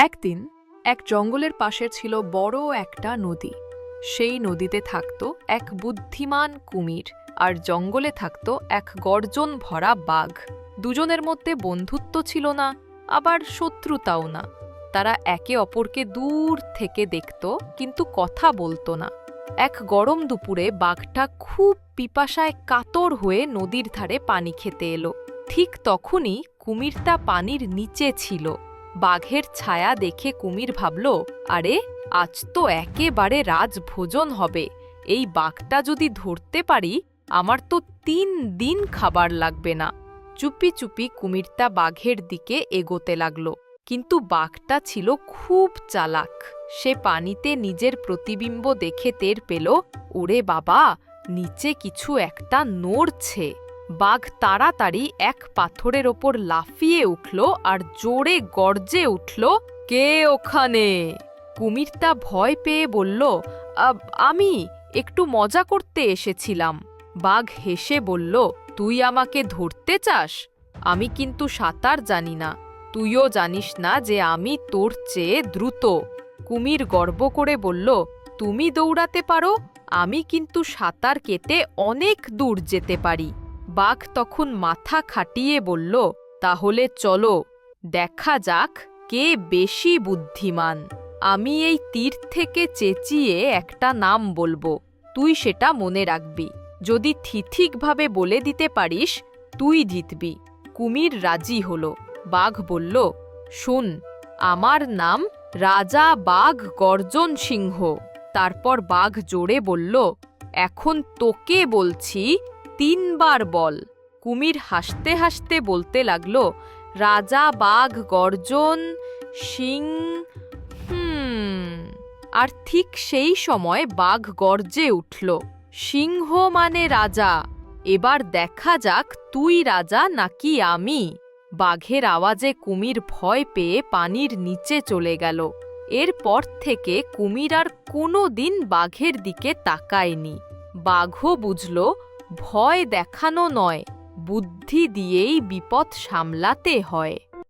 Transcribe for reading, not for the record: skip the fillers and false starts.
একদিন এক জঙ্গলের পাশে ছিল বড় একটা নদী। সেই নদীতে থাকত এক বুদ্ধিমান কুমির, আর জঙ্গলে থাকত এক গর্জন ভরা বাঘ। দুজনের মধ্যে বন্ধুত্ব ছিল না, আবার শত্রুতাও না। তারা একে অপরকে দূর থেকে দেখত, কিন্তু কথা বলতো না। এক গরম দুপুরে বাঘটা খুব পিপাসায় কাতর হয়ে নদীর ধারে পানি খেতে এলো। ঠিক তখনই কুমিরটা পানির নিচে ছিল। বাঘের ছায়া দেখে কুমির ভাবল, আরে আজ তো একেবারে রাজভোজন হবে। এই বাঘটা যদি ধরতে পারি, আমার তো 3 দিন খাবার লাগবে না। চুপি চুপি কুমিরটা বাঘের দিকে এগোতে লাগল। কিন্তু বাঘটা ছিল খুব চালাক। সে পানিতে নিজের প্রতিবিম্ব দেখে টের পেল, ওরে বাবা, নিচে কিছু একটা নড়ছে। বাঘ তাড়াতাড়ি এক পাথরের ওপর লাফিয়ে উঠল আর জোরে গর্জে উঠল, কে ওখানে? কুমিরটা ভয় পেয়ে বলল, আমি একটু মজা করতে এসেছিলাম। বাঘ হেসে বলল, তুই আমাকে ধরতে চাস? আমি কিন্তু সাঁতার জানি না। তুইও জানিস না যে আমি তোর চেয়ে দ্রুত। কুমির গর্ব করে বলল, তুমি দৌড়াতে পারো, আমি কিন্তু সাঁতার কেটে অনেক দূর যেতে পারি। বাঘ তখন মাথা খাটিয়ে বলল, তাহলে চলো, দেখা যাক কে বেশি বুদ্ধিমান। আমি এই তীর থেকে চেঁচিয়ে একটা নাম বলবো, তুই সেটা মনে রাখবি। যদি ঠিকভাবে বলে দিতে পারিস, তুই জিতবি। কুমির রাজি হলো। বাঘ বলল, শুন, আমার নাম রাজা বাঘ গর্জন সিংহ। তারপর বাঘ জোরে বলল, এখন তোকে বলছি, 3 বার বল। কুমির হাসতে হাসতে বলতে লাগল, রাজা বাঘ গর্জন সিং। আর ঠিক সেই সময় বাঘ গর্জে উঠল, সিংহ মানে রাজা। এবার দেখা যাক তুই রাজা নাকি আমি। বাঘের আওয়াজে কুমির ভয় পেয়ে পানির নিচে চলে গেল। এরপর থেকে কুমির আর কোনোদিন বাঘের দিকে তাকায়নি। বাঘও বুঝল, ভয় দেখানো নয়, বুদ্ধি দিয়েই বিপদ সামলাতে হয়।